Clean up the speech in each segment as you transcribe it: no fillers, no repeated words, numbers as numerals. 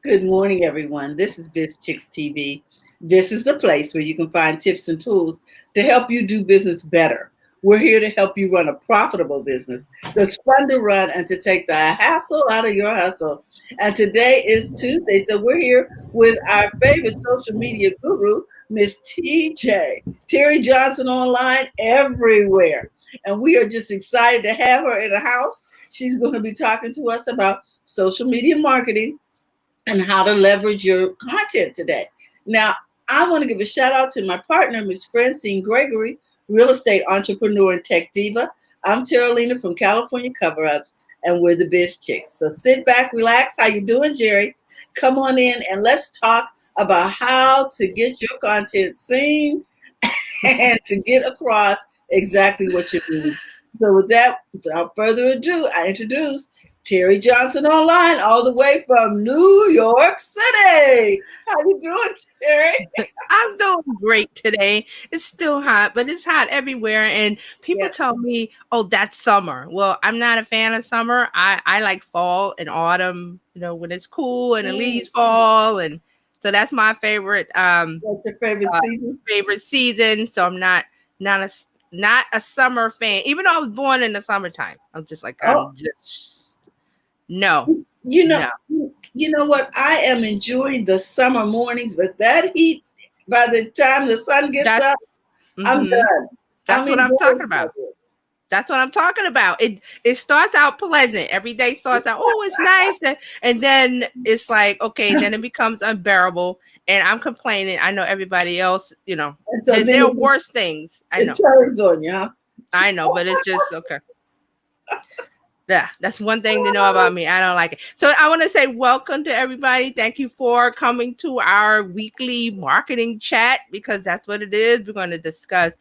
Good morning, everyone. This is Biz Chicks TV. This is the place where you can find tips and tools to help you do business better. We're here to help you run a profitable business that's fun to run and to take the hassle out of your hustle. And today is Tuesday, so we're here with our favorite social media guru, Miss TJ, Terry Johnson, online everywhere. And we are just excited to have her in the house. She's going to be talking to us about social media marketing and how to leverage your content today. Now, I want to give a shout out to my partner, Ms. Francine Gregory, real estate entrepreneur and tech diva. I'm Terralina from California Cover Ups, and we're the Biz Chicks. So sit back, relax. How you doing, Jerry? Come on in and let's talk about how to get your content seen and to get across exactly what you mean. So with that, without further ado, I introduce Terry Johnson online, all the way from New York City. How you doing, Terry? I'm doing great today. It's still hot, but it's hot everywhere. And people Yeah. tell me, oh, that's summer. Well, I'm not a fan of summer. I like fall and autumn, when it's cool and the leaves fall. And so that's my What's your favorite uh, season? favorite season. So I'm not a not a summer fan, even though I was born in the summertime. I'm just like, Oh, I'm just no, you know, no. you know what? I am enjoying the summer mornings, but that heat, by the time the sun gets That's up, I'm hmm done. I'm that's what I'm talking enjoying about. it. That's what I'm talking about. It starts out pleasant. Every day starts out, oh, it's nice. And then it's like, okay, then it becomes unbearable. And I'm complaining. I know everybody else, And so then there are worse things. I it know. turns on you, huh? I know, but it's just okay. Yeah, that's one thing to know about me. I don't like it. So I want to say welcome to everybody. Thank you for coming to our weekly marketing chat because that's what it is. We're going to discuss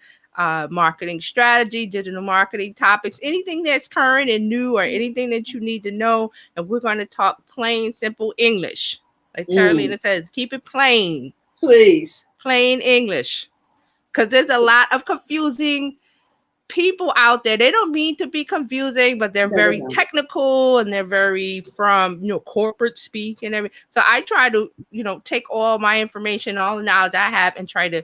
marketing strategy, digital marketing topics, anything that's current and new, or anything that you need to know. And we're going to talk plain, simple English. Like Mm, Carolina says, keep it plain, please. plain English. Because there's a lot of confusing people out there. They don't mean to be confusing, but they're No, no, very no. technical and they're very from corporate speak and everything. So I try to take all my information, all the knowledge I have, and try to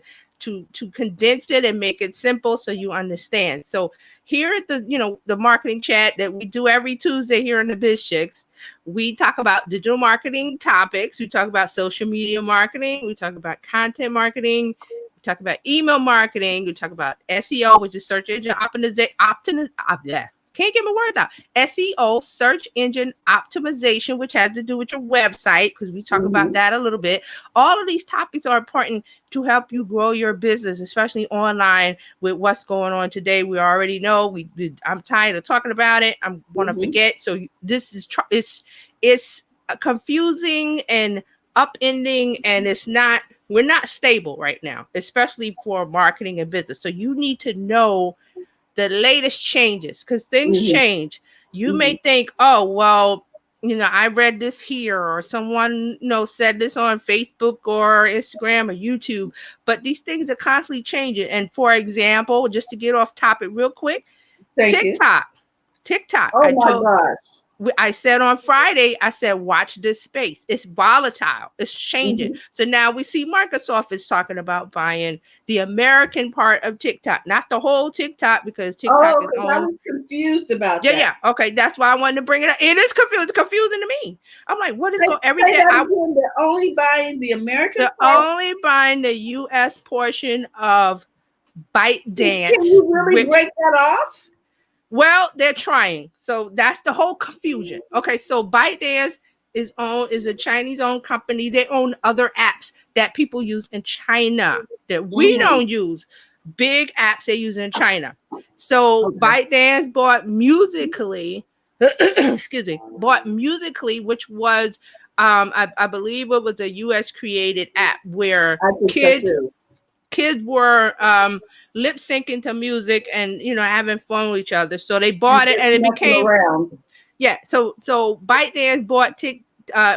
condense it and make it simple so you understand. So here at the marketing chat that we do every Tuesday here in the Biz Chicks, we talk about digital marketing topics. We talk about social media marketing. We talk about content marketing. We talk about email marketing. We talk about SEO, which is search engine optimization. Yeah, can't get my words out. SEO, search engine optimization, which has to do with your website, because we talk about Mhm. that a little bit. All of these topics are important to help you grow your business, especially online with what's going on today. We already know. I'm tired of talking about it. I'm gonna Mhm. forget. So this is it's confusing and upending, and we're not stable right now, especially for marketing and business. So you need to know the latest changes because things Mhm. change. You may Mhm. think, oh, well, I read this here, or someone, said this on Facebook or Instagram or YouTube, but these things are constantly changing. And for example, just to get off topic real quick, Thank you. TikTok. TikTok. Oh my gosh. I said on Friday, I said, watch this space. It's volatile. It's changing. Mhm. So now we see Microsoft is talking about buying the American part of TikTok, not the whole TikTok, because TikTok Oh, is because I owned. was confused about Yeah, that. yeah. Okay. That's why I wanted to bring it up. It is confusing to me. I'm like, what is Say, going every say day? that again. They're only buying the American They're part. only buying the US portion of Can ByteDance, you really which break that off? Well, they're trying. So that's the whole confusion. Okay, so ByteDance is a Chinese owned company. They own other apps that people use in China that we Mhm. don't use. Big apps they use in China. So Okay. ByteDance bought Musically, excuse me, bought Musically, which was I believe it was a US created app where I think so kids too. kids were lip syncing to music and having fun with each other. So they And bought it just and it messing became around. yeah. So ByteDance bought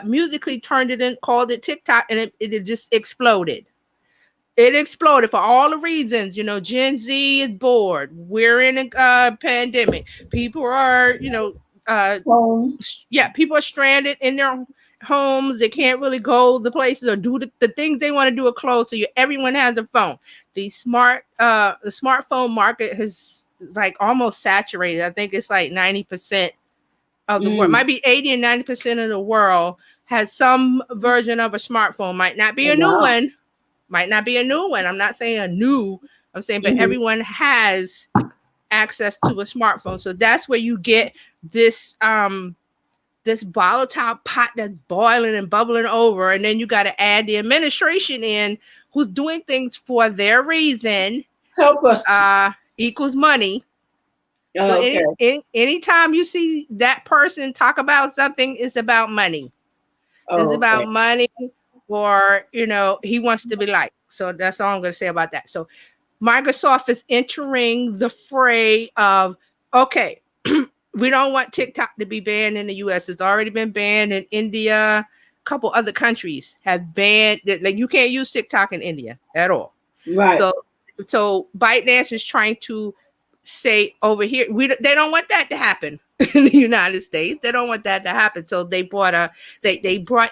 Musically, turned it in, called it TikTok, and it just exploded. It exploded for all the reasons. Gen Z is bored. We're in a pandemic. People are Home. People are stranded in their homes. They can't really go the places or do the things they want to do are closed. So everyone has a phone. The smartphone market has like almost saturated. I think it's like 90% of the world, might be 80 and 90% of the world has some version of a smartphone. Might not be a new one. Might not be a new one. I'm not saying a new. I'm saying, but everyone has access to a smartphone. So that's where you get this this volatile pot that's boiling and bubbling over, and then you got to add the administration in, who's doing things for their reason. Help us. Equals money. So anytime you see that person talk about something, it's about money. It's about money, or he wants to be liked. So that's all I'm going to say about that. So Microsoft is entering the fray of, okay, we don't want TikTok to be banned in the US. It's already been banned in India. A couple other countries have banned it. Like, you can't use TikTok in India at all. Right. So ByteDance is trying to say over here, they don't want that to happen in the United States. They don't want that to happen. So they brought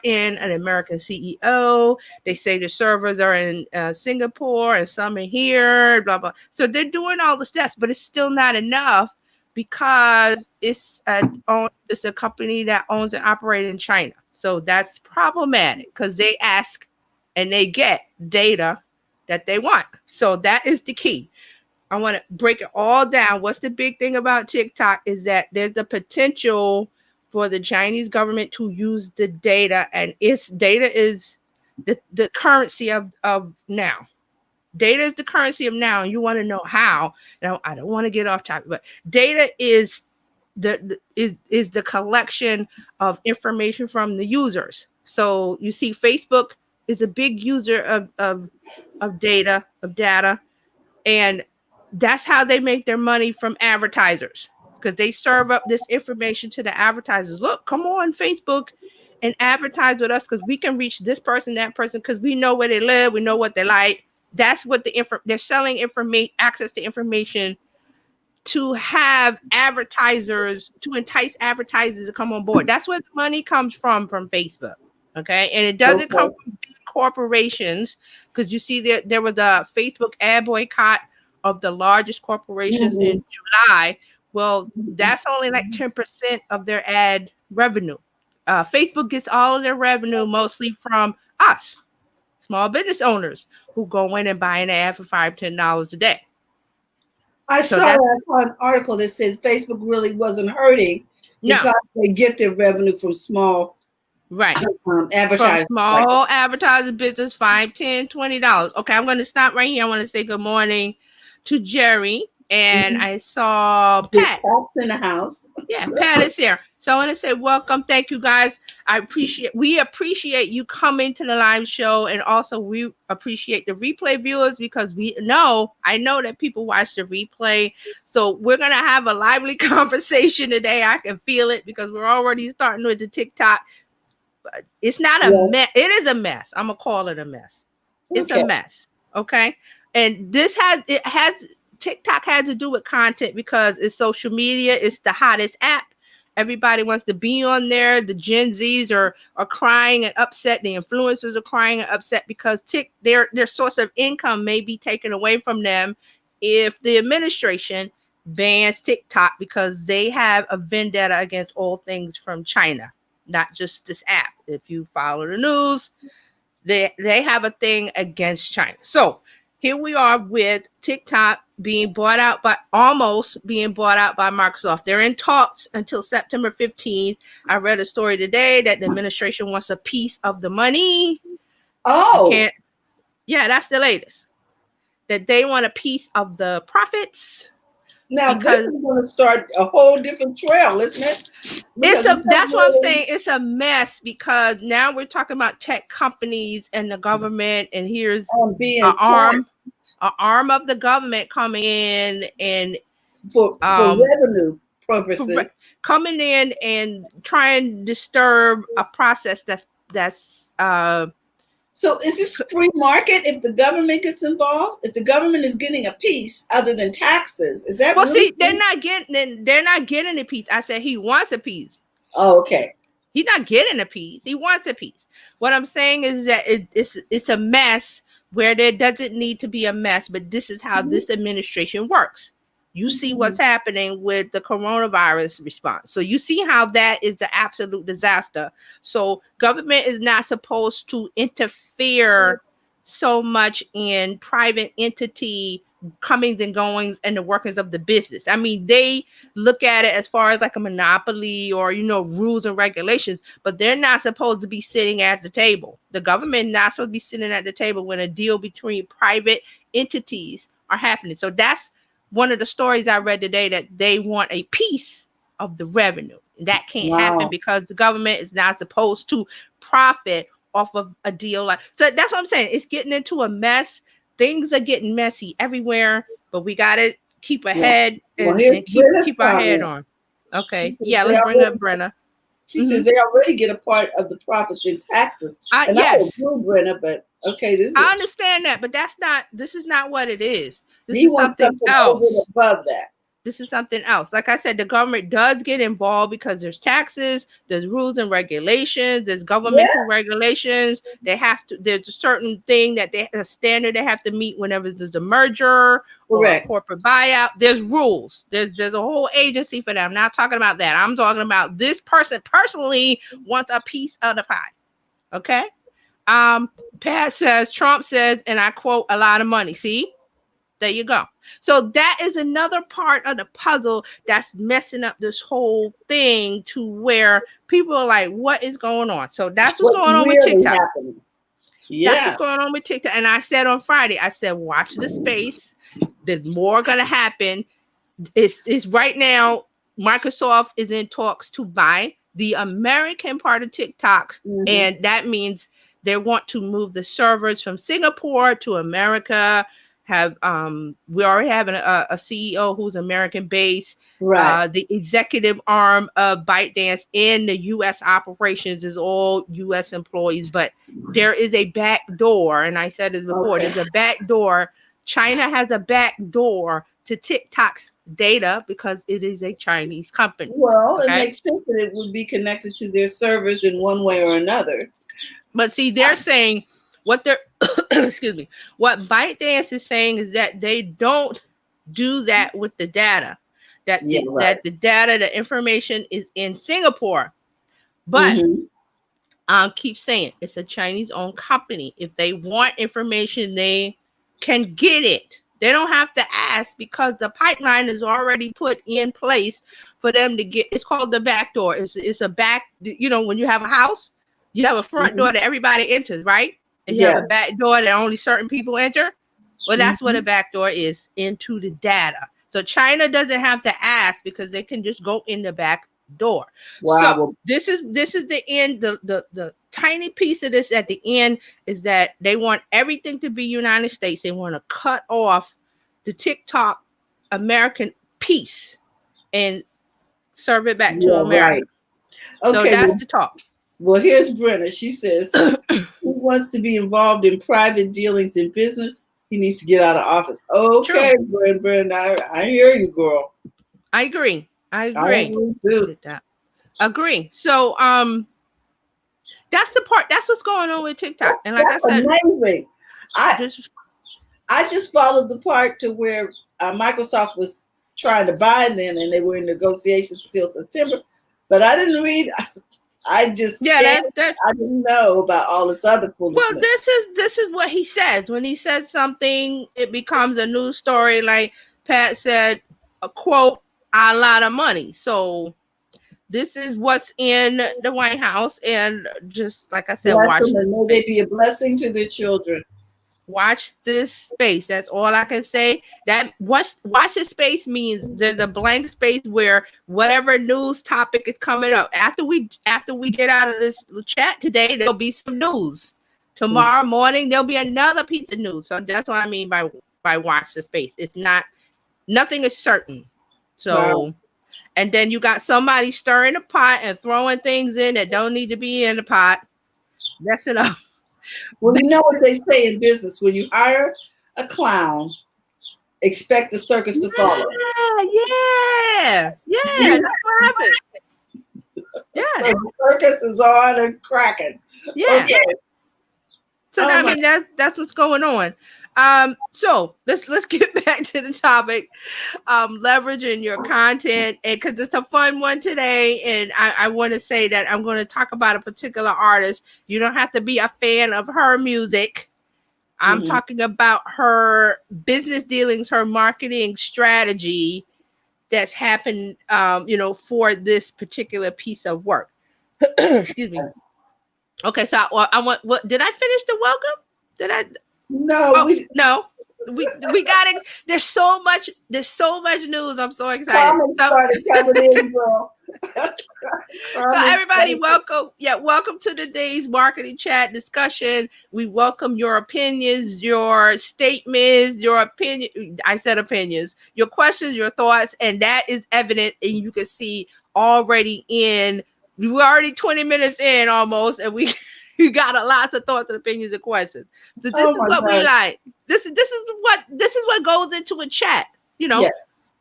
in an American CEO. They say the servers are in Singapore and some in here, blah, blah. So they're doing all the steps, but it's still not enough because it's a company that owns and operates in China. So that's problematic because they ask and they get data that they want. So that is the key. I want to break it all down. What's the big thing about TikTok is that there's the potential for the Chinese government to use the data, and its data is the currency of now. Data is the currency of now, and you want to know how. Now, I don't want to get off topic, but data is the collection of information from the users. So you see, Facebook is a big user of data, and that's how they make their money from advertisers, because they serve up this information to the advertisers. Look, come on Facebook and advertise with us because we can reach this person, that person, because we know where they live, we know what they like. That's what they're selling access to information to have advertisers, to entice advertisers to come on board. That's where the money comes from Facebook. Okay, and it doesn't come from big corporations, because you see that there was a Facebook ad boycott of the largest corporations in July. Well, that's only like 10% of their ad revenue. Facebook gets all of their revenue mostly from us, small business owners, who go in and buy an ad for $5-10 a day. I saw an article that says Facebook really wasn't hurting because they get their revenue from small advertisers. From small advertising business, $5, $10, $20. Okay, I'm going to stop right here. I want to say good morning to Jerry, and I saw Pat. Pat's in the house. Yeah, Pat is here. So I want to say welcome. Thank you, guys. We appreciate you coming to the live show, and also we appreciate the replay viewers, because I know that people watch the replay. So we're gonna have a lively conversation today. I can feel it because we're already starting with the TikTok. But it's not a mess. It is a mess. I'm gonna call it a mess. It's a mess. Okay. And TikTok has to do with content because it's social media. It's the hottest app. Everybody wants to be on there. The Gen Zs are crying and upset. The influencers are crying and upset because their source of income may be taken away from them if the administration bans TikTok, because they have a vendetta against all things from China, not just this app. If you follow the news, they have a thing against China. So here we are with TikTok almost being bought out by Microsoft. They're in talks until September 15th. I read a story today that the administration wants a piece of the money. That's the latest. That they want a piece of the profits. Now this is going to start a whole different trail, isn't it? That's what I'm saying. It's a mess, because now we're talking about tech companies and the government, and here's an arm of the government coming in and for revenue purposes, coming in and trying to disturb a process that's So is this free market if the government gets involved? If the government is getting a piece other than taxes, is that Well, really see, they're not getting a piece. I said he wants a piece. Oh, okay. He's not getting a piece. He wants a piece. What I'm saying is that it's a mess where there doesn't need to be a mess, but this is how this administration works. You see what's happening with the coronavirus response. So you see how that is the absolute disaster. So government is not supposed to interfere so much in private entity comings and goings and the workings of the business. I mean, they look at it as far as like a monopoly or rules and regulations, but they're not supposed to be sitting at the table. The government is not supposed to be sitting at the table when a deal between private entities are happening. So that's one of the stories I read today, that they want a piece of the revenue. That can't happen because the government is not supposed to profit off of a deal like. So that's what I'm saying. It's getting into a mess. Things are getting messy everywhere, but we got to keep ahead and keep our head on. Okay. Yeah, let's bring up Brenna. She says they already get a part of the profits in taxes. And yes. I agree, Brenna, but okay, I understand that, but this is not what it is. This is something else. Above that. This is something else. Like I said, the government does get involved because there's taxes, there's rules and regulations, there's governmental regulations. There's a certain thing a standard they have to meet whenever there's a merger or a corporate buyout. There's rules. There's a whole agency for that. I'm not talking about that. I'm talking about this person personally wants a piece of the pie. Okay. Pat says, Trump says, and I quote, a lot of money. See? There you go. So that is another part of the puzzle that's messing up this whole thing, to where people are like, what is going on? So that's what's going on with TikTok. Yeah. That's what's going on with TikTok. And I said on Friday, watch the space. There's more going to happen. It's right now, Microsoft is in talks to buy the American part of TikTok. And that means they want to move the servers from Singapore to America. We already have a CEO who's American based. Right. The executive arm of ByteDance in the U.S. operations is all U.S. employees, but there is a back door, and I said this before. There's a back door. China has a back door to TikTok's data because it is a Chinese company. Well, it makes sense that it would be connected to their servers in one way or another. But see, they're saying what ByteDance is saying is that they don't do that with the data. That the data, the information is in Singapore. But I'll keep saying it's a Chinese-owned company. If they want information, they can get it. They don't have to ask because the pipeline is already put in place for them to get. It's called the back door. It's a back. When you have a house, you have a front door that everybody enters, right? And you have a back door that only certain people enter. Well, that's what a back door is, into the data. So China doesn't have to ask because they can just go in the back door. Wow. So this is the end. The tiny piece of this at the end is that they want everything to be United States. They want to cut off the TikTok American piece and serve it back to America. Right. Okay. So that's the talk. Well, here's Brenna. She says, who wants to be involved in private dealings in business? He needs to get out of office. Okay, Brenna, I hear you, girl. I agree. Agree. So, that's the part. That's what's going on with TikTok. And like I said, amazing. I just followed the part to where Microsoft was trying to buy them, and they were in negotiations till September. But I didn't read. I just I didn't know about all this other foolishness. Well, this is what he says. When he says something, it becomes a news story. Like Pat said, a quote, a lot of money. So this is what's in the White House, and just like I said, watch this. May they be a blessing to their children. Watch this space. That's all I can say. That watch this space means there's a blank space where whatever news topic is coming up. After we get out of this chat today, there'll be some news. Tomorrow morning there'll be another piece of news. So that's what I mean by watch the space. It's nothing is certain. So and then you got somebody stirring the pot and throwing things in that don't need to be in the pot. That's enough. Well, you know what they say in business: when you hire a clown, expect the circus to follow. Yeah. That's what happened. Yeah. So the circus is on and cracking. Yeah. Okay. So I mean that's what's going on. So let's get back to the topic. Leveraging your content, and because it's a fun one today, and I want to say that I'm going to talk about a particular artist. You don't have to be a fan of her music. I'm talking about her business dealings, her marketing strategy that's happened, for this particular piece of work. Excuse me. Okay, so I want. What did I finish the welcome? Did I? No, no. We got it. There's so much news. I'm so excited. Started coming in, girl. So everybody, welcome to today's marketing chat discussion. We welcome your opinions, your statements, your opinion. I said opinions, your questions, your thoughts, and that is evident, and you can see already we're already 20 minutes in almost, and we got a lots of thoughts and opinions and questions. So this is what we like. This is what goes into a chat.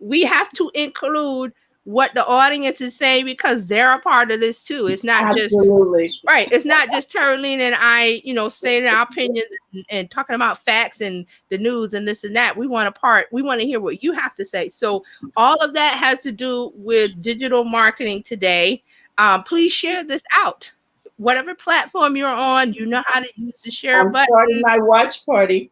We have to include what the audience is saying because they're a part of this too. It's not just right. It's not just Terralina and I, stating our opinions and talking about facts and the news and this and that. We want to hear what you have to say. So all of that has to do with digital marketing today. Please share this out. Whatever platform you're on, you know how to use the share button. Starting my watch party.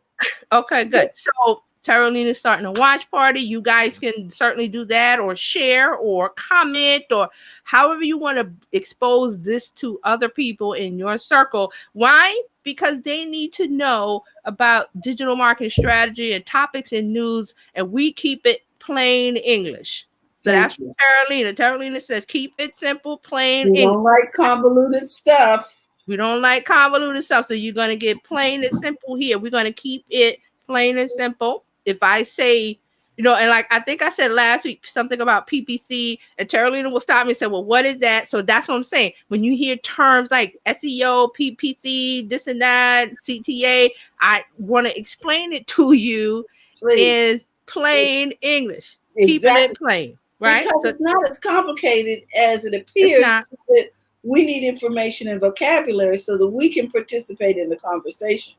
Okay, good. So Terralina is starting a watch party. You guys can certainly do that, or share, or comment, or however you want to expose this to other people in your circle. Why? Because they need to know about digital marketing strategy and topics and news, and we keep it plain English. So that's what Terralina. Terralina says, keep it simple, plain English. We don't like convoluted stuff. We don't like convoluted stuff. So you're going to get plain and simple here. We're going to keep it plain and simple. If I say, and like I think I said last week, something about PPC, and Terralina will stop me and say, well, what is that? So that's what I'm saying. When you hear terms like SEO, PPC, this and that, CTA, I want to explain it to you in plain English. Keeping it plain. Right? Because it's not as complicated as it appears. But we need information and vocabulary so that we can participate in the conversation.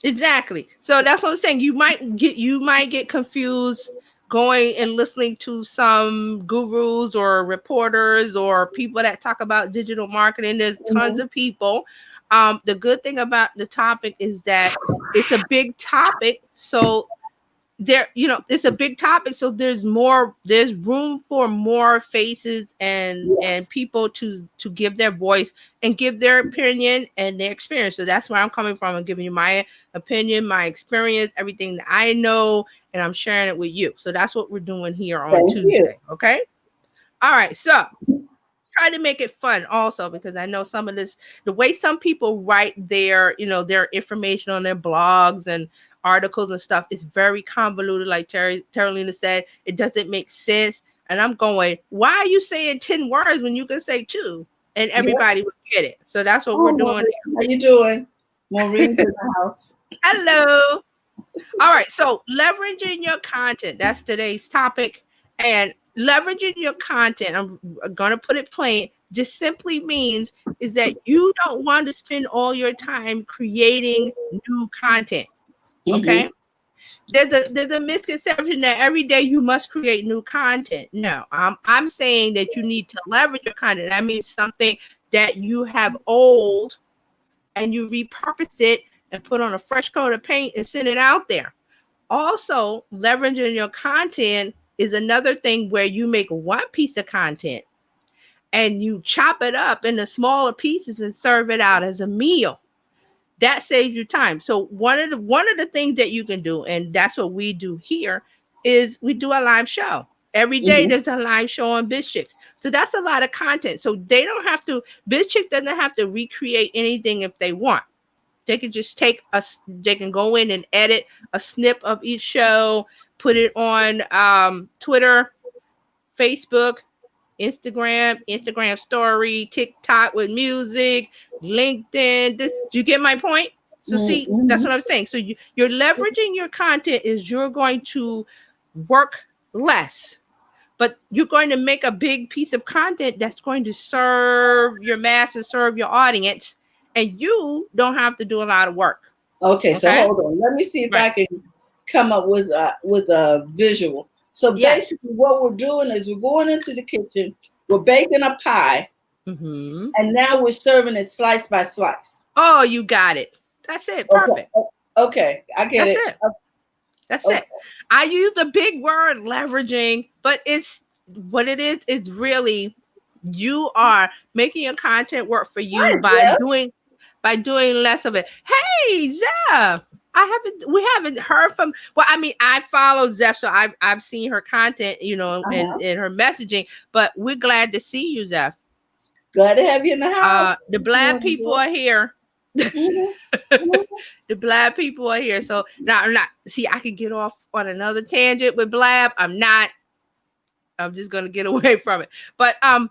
Exactly. So that's what I'm saying. You might get confused going and listening to some gurus or reporters or people that talk about digital marketing. There's tons of people. The good thing about the topic is that it's a big topic. So it's a big topic, so there's room for more faces and people to give their voice and give their opinion and their experience. So that's where I'm coming from. I'm giving you my opinion, my experience, everything that I know, and I'm sharing it with you. So that's what we're doing here on Tuesday. Okay. All right. So try to make it fun also, because I know some of this, the way some people write their information on their blogs and articles and stuff is very convoluted. Like Terralina said, it doesn't make sense. And I'm going, why are you saying 10 words when you can say 2 and everybody would get it? So that's what we're doing. How you doing? Maureen in the house. Hello. All right. So leveraging your content. That's today's topic. And leveraging your content, I'm going to put it plain, just simply means is that you don't want to spend all your time creating new content. Okay. There's a misconception that every day you must create new content. No, I'm saying that you need to leverage your content. That means something that you have old and you repurpose it and put on a fresh coat of paint and send it out there. Also, leveraging your content is another thing where you make one piece of content and you chop it up into smaller pieces and serve it out as a meal. That saves you time. So one of the things that you can do, and that's what we do here, is we do a live show. Every day there's a live show on BizChix. So that's a lot of content. So they don't have to, BizChix doesn't have to recreate anything if they want. They can just they can go in and edit a snip of each show, put it on Twitter, Facebook, Instagram story, TikTok with music, LinkedIn. Do you get my point? So see, that's what I'm saying. So you're leveraging your content is you're going to work less, but you're going to make a big piece of content that's going to serve your mass and serve your audience, and you don't have to do a lot of work. Okay, so hold on. Let me see if I can come up with a visual. So basically what we're doing is we're going into the kitchen, we're baking a pie, and now we're serving it slice by slice. Oh, you got it. That's it. Perfect. Okay, I get it. That's it. I use the big word leveraging, but it's what it is really you are making your content work for you by doing less of it. Hey, Zeph. We haven't heard from, well, I mean, I follow Zeph, so I've seen her content, you know, and her messaging, but we're glad to see you, Zeph. Glad to have you in the house. The Black people are here. The Blab people are here. So now I'm not, see, I could get off on another tangent with Blab. I'm just gonna get away from it. But now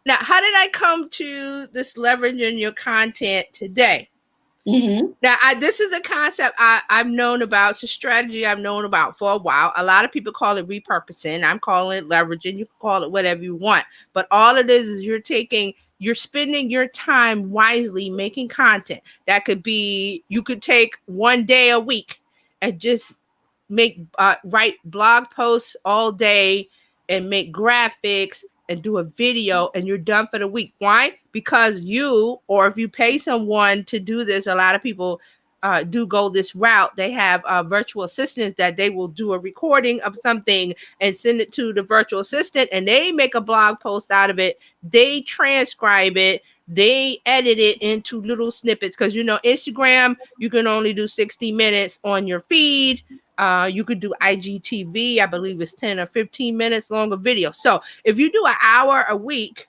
how did I come to this leveraging your content today? Now this is a concept I've known about. It's a strategy I've known about for a while. A lot of people call it repurposing. I'm calling it leveraging. You can call it whatever you want, but all it is you're spending your time wisely making content. That could be, you could take one day a week and just write blog posts all day and make graphics and do a video, and you're done for the week. Why? Because or if you pay someone to do this, a lot of people do go this route. They have virtual assistants that they will do a recording of something and send it to the virtual assistant, and they make a blog post out of it. They transcribe it. They edit it into little snippets, because, you know, Instagram, you can only do 60 minutes on your feed. You could do IGTV, I believe it's 10 or 15 minutes longer video. So if you do an hour a week,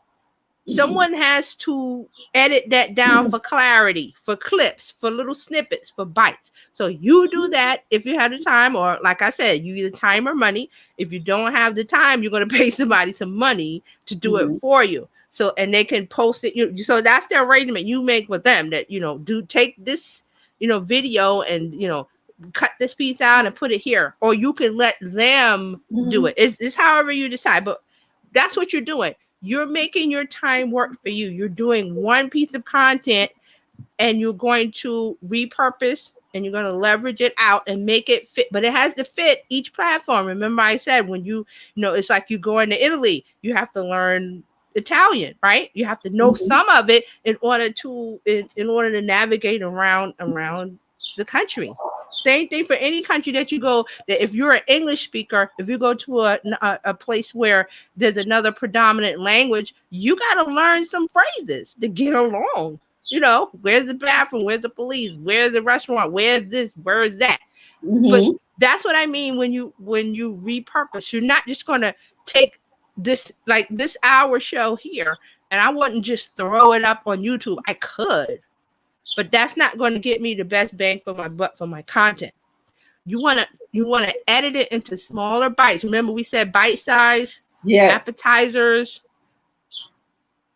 someone has to edit that down for clarity, for clips, for little snippets, for bites. So you do that if you have the time, or like I said, you either time or money. If you don't have the time, you're going to pay somebody some money to do it for you. So, and they can post it. So that's the arrangement you make with them, that, you know, take this, you know, video and, you know, cut this piece out and put it here, or you can let them do it. It's however you decide, but that's what you're doing. You're making your time work for you. You're doing one piece of content and you're going to repurpose and you're going to leverage it out and make it fit, but it has to fit each platform. Remember I said, when you know, it's like you go into Italy, you have to learn Italian, right? You have to know some of it in order to navigate around the country. Same thing for any country that you go, that if you're an English speaker, if you go to a place where there's another predominant language, you got to learn some phrases to get along. You know, where's the bathroom? Where's the police? Where's the restaurant? Where's this? Where's that? But that's what I mean when you repurpose. You're not just going to take this hour show here, and I wouldn't just throw it up on YouTube. I could, but that's not going to get me the best bang for my buck for my content. You want to edit it into smaller bites. Remember we said bite size, appetizers.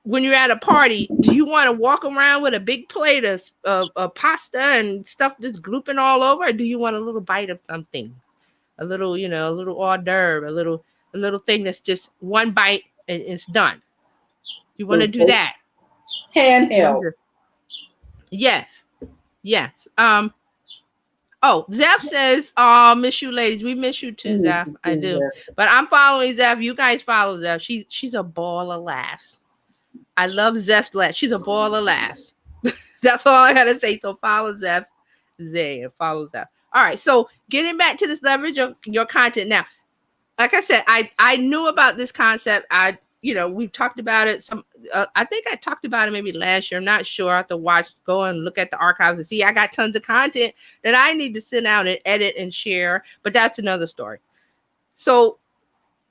When you're at a party, do you want to walk around with a big plate of pasta and stuff just glooping all over? Or do you want a little bite of something? A little, you know, a little hors d'oeuvre, a little thing that's just one bite and it's done. You want to do that. Handheld. Yes. Oh, Zeph says, miss you ladies. We miss you too, Zeph. I do. But I'm following Zeph. You guys follow Zeph. She's a ball of laughs. I love Zeph's laugh. She's a ball of laughs. That's all I gotta say. So follow Zeph. Follow Zeph. All right. So getting back to this leverage of your content. Now, like I said, I knew about this concept. We've talked about it. I think I talked about it maybe last year. I'm not sure. I have to go and look at the archives and see. I got tons of content that I need to sit down and edit and share, but that's another story. So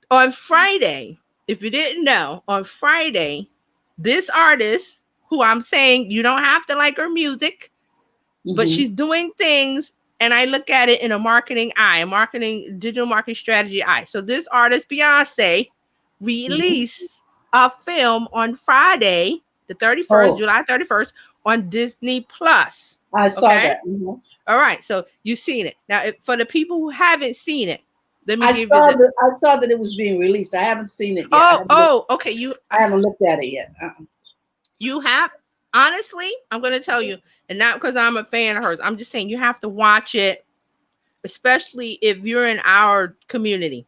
on Friday, if you didn't know, on Friday, this artist, who I'm saying you don't have to like her music, but she's doing things, and I look at it in a digital marketing strategy eye. So this artist, Beyonce, released a film on Friday, the 31st, July 31st, on Disney Plus. I saw Okay? that. Mhm. All right, so you've seen it. Now, for the people who haven't seen it, let me I give you saw the. that. I saw that it was being released. I haven't seen it yet. Okay. I haven't looked at it yet. You have, honestly, I'm going to tell you, and not because I'm a fan of hers. I'm just saying you have to watch it, especially if you're in our community.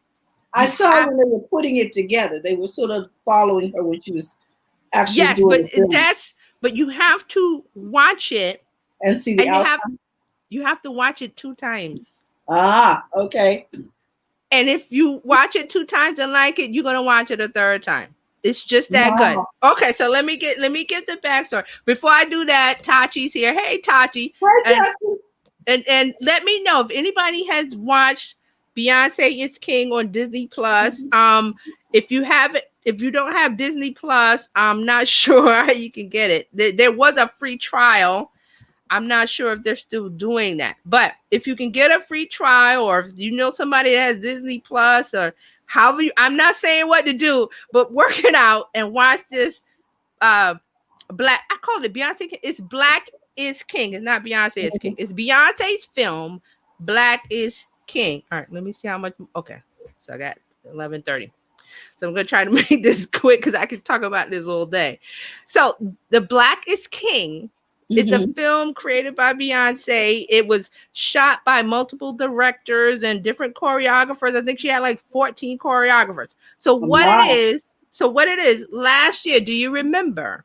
I saw when they were putting it together. They were sort of following her when she was actually doing it. But you have to watch it and see the outcome. You have to watch it 2 times. Ah, okay. And if you watch it 2 times and like it, you're gonna watch it a 3rd time. It's just that good. Okay, so let me give the backstory. Before I do that, Tachi's here. Hey, Tachi. Hi, Tachi. And let me know if anybody has watched Beyonce is King on Disney Plus. If you don't have Disney Plus, I'm not sure how you can get it. There was a free trial. I'm not sure if they're still doing that. But if you can get a free trial, or if you know somebody that has Disney Plus, or however I'm not saying what to do, but work it out and watch this Black, I call it Beyonce. It's Black is King. It's not Beyonce is King. It's Beyonce's film, Black is King. All right, let me see how much. Okay, so I got 11:30. So I'm going to try to make this quick because I can talk about this all day. So the Black is King. It's a film created by Beyonce. It was shot by multiple directors and different choreographers. I think she had like 14 choreographers. So what it is, last year, do you remember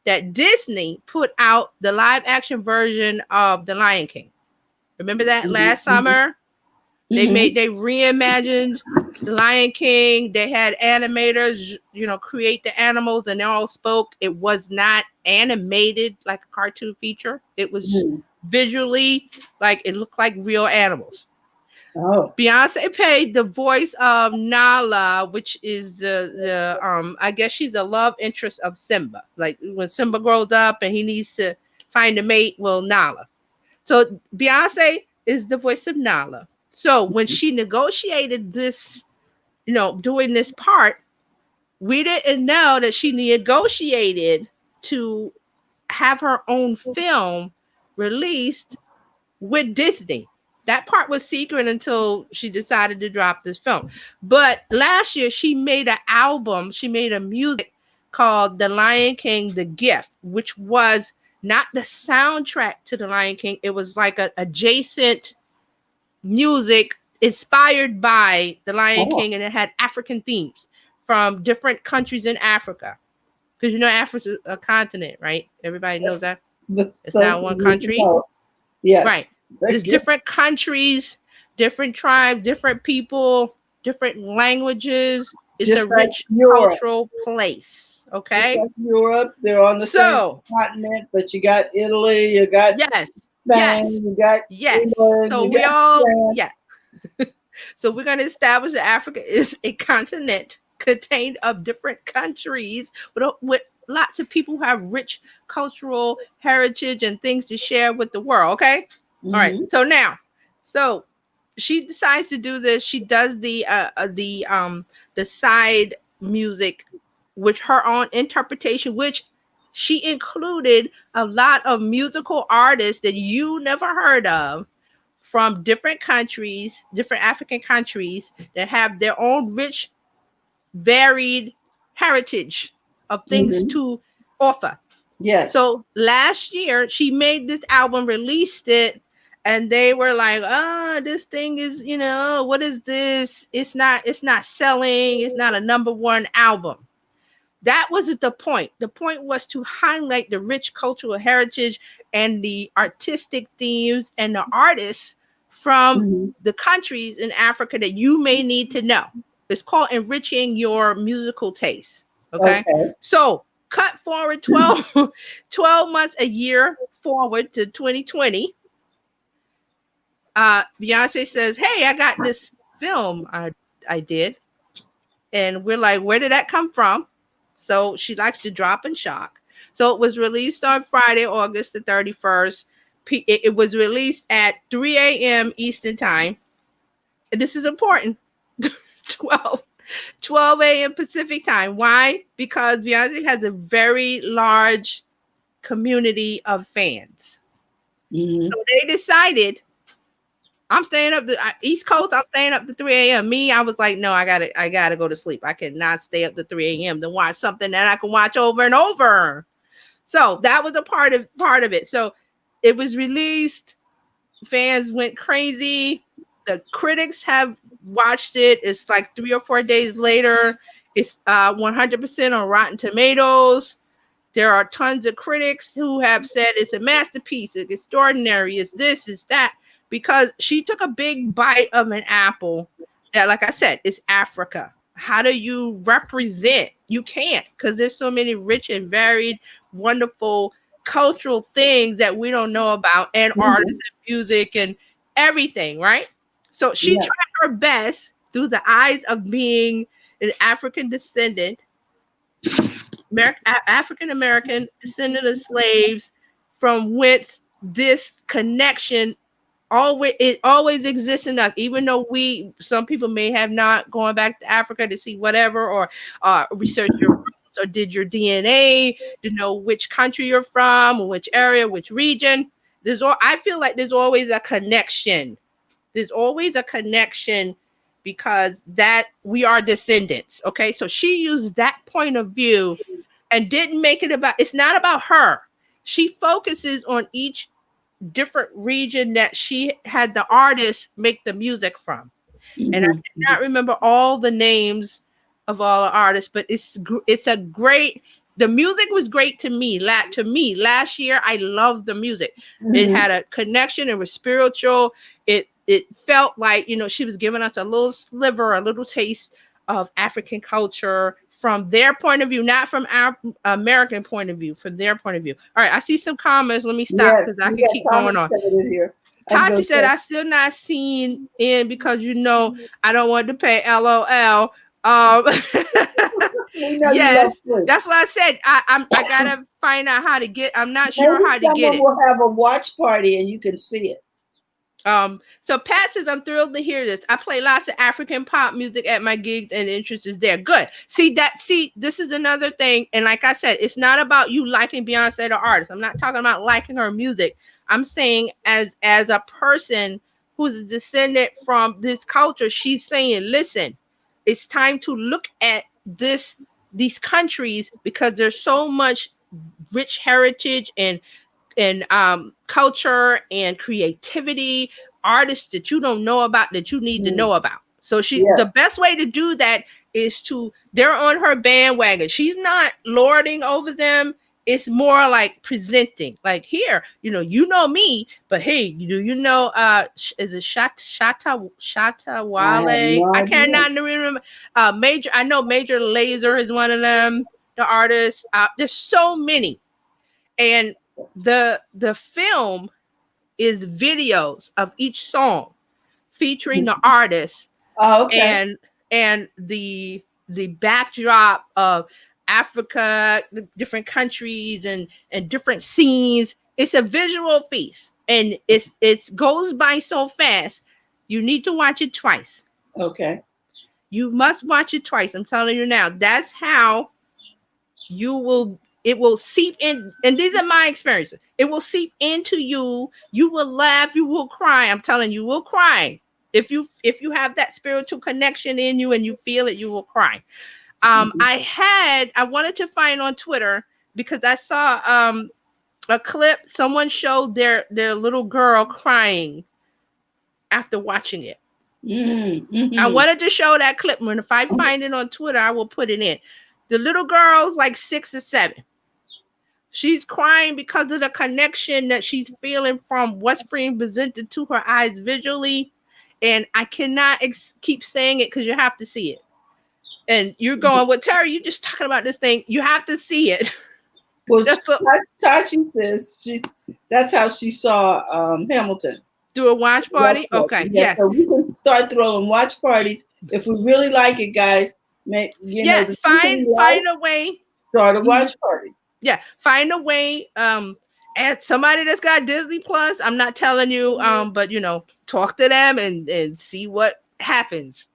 that Disney put out the live action version of The Lion King? Remember that last summer? They reimagined The Lion King. They had animators, create the animals, and they all spoke. It was not animated like a cartoon feature. It was visually like it looked like real animals. Oh. Beyonce paid the voice of Nala, which is the I guess she's the love interest of Simba. Like when Simba grows up and he needs to find a mate, well, Nala. So Beyonce is the voice of Nala. So when she negotiated this, doing this part, we didn't know that she negotiated to have her own film released with Disney. That part was secret until she decided to drop this film. But last year she made an album, she made a music called The Lion King, The Gift, which was not the soundtrack to The Lion King. It was like an adjacent music inspired by The Lion King, and it had African themes from different countries in Africa. Because Africa's a continent, right? Everybody knows that. It's not one country. Yes. Right. There's different countries, different tribes, different people, different languages. It's just a rich cultural place. Okay. Just like Europe, they're on the same continent, but you got Italy, you got Spain, you got England, so we all So we're going to establish that Africa is a continent contained of different countries with lots of people who have rich cultural heritage and things to share with the world. Okay. All right. So she decides to do this. She does the side music, which her own interpretation, which she included a lot of musical artists that you never heard of from different countries, different African countries that have their own rich, varied heritage of things to offer. Yes. So last year she made this album, released it, and they were like, this thing is, what is this? It's not selling. It's not a #1 album. That wasn't the point. The point was to highlight the rich cultural heritage and the artistic themes and the artists from the countries in Africa that you may need to know. It's called enriching your musical taste. Okay. So cut forward 12 months, a year forward to 2020. Beyonce says, hey, I got this film I did. And we're like, where did that come from? So she likes to drop and shock. So it was released on Friday, August the 31st. It was released at 3 a.m. Eastern time. And this is important. 12 a.m. Pacific time. Why? Because Beyonce has a very large community of fans. Mhm. So they decided, I'm staying up the East Coast. I'm staying up to 3 a.m. Me, I was like, no, I gotta go to sleep. I cannot stay up to 3 a.m. to watch something that I can watch over and over. So that was a part of it. So it was released. Fans went crazy. The critics have watched it. It's like 3 or 4 days later. It's 100% on Rotten Tomatoes. There are tons of critics who have said it's a masterpiece, it's extraordinary, it's this, it's that, because she took a big bite of an apple that, like I said, is Africa. How do you represent? You can't, because there's so many rich and varied, wonderful cultural things that we don't know about, and artists and music and everything, right? So she tried her best through the eyes of being an African descendant, African American descendant of slaves, from whence this connection always exists in us, even though some people may have not gone back to Africa to see whatever, or research your roots, or did your DNA to know which country you're from, or which area, which region. I feel like there's always a connection. There's always a connection, because that we are descendants. Okay, so she used that point of view and didn't make it about, it's not about her. She focuses on each different region that she had the artist make the music from. And I cannot remember all the names of all the artists, but it's a great, the music was great to me. Last year, I loved the music. It had a connection, it was spiritual. It felt like, she was giving us a little sliver, a little taste of African culture from their point of view, not from our American point of view, from their point of view. All right, I see some comments. Let me stop, because I can keep going on. Tati said, I still not seen in, because I don't want to pay LOL. Yes, that's what I said. I gotta find out how to get. I'm not sure how to get it. We'll have a watch party and you can see it. So Pat says, I'm thrilled to hear this. I play lots of African pop music at my gigs, and the interest is there. Good. See, this is another thing. And like I said, it's not about you liking Beyonce, the artist. I'm not talking about liking her music. I'm saying as a person who's a descendant from this culture, she's saying, listen, it's time to look at these countries, because there's so much rich heritage and culture and creativity, artists that you don't know about, that you need to know about. So the best way to do that is they're on her bandwagon. She's not lording over them. It's more like presenting, like, here, you know me, but hey, you know, is it Shatta Wale? I cannot remember. I know Major Lazer is one of them, the artists. There's so many. And the film is videos of each song featuring the artist, and the backdrop of Africa, the different countries and different scenes. It's a visual feast, and it goes by so fast. You need to watch it twice. Okay. You must watch it twice. I'm telling you now. That's how it will seep in, and these are my experiences. It will seep into you. You will laugh. You will cry. I'm telling you, will cry. If you have that spiritual connection in you and you feel it, you will cry. I wanted to find on Twitter, because I saw a clip. Someone showed their little girl crying after watching it. I wanted to show that clip. If I find it on Twitter, I will put it in. The little girl's like 6 or 7. She's crying because of the connection that she's feeling from what's being presented to her eyes visually. And I cannot keep saying it, because you have to see it. And you're going, well, Terry, you're just talking about this thing. You have to see it. Well, Tachi says that's how she saw Hamilton. Do a watch party? Okay. Yes. So we can start throwing watch parties. If we really like it, guys, find a way. Start a watch party. Yeah, find a way. Add somebody that's got Disney Plus. I'm not telling you, but talk to them and see what happens.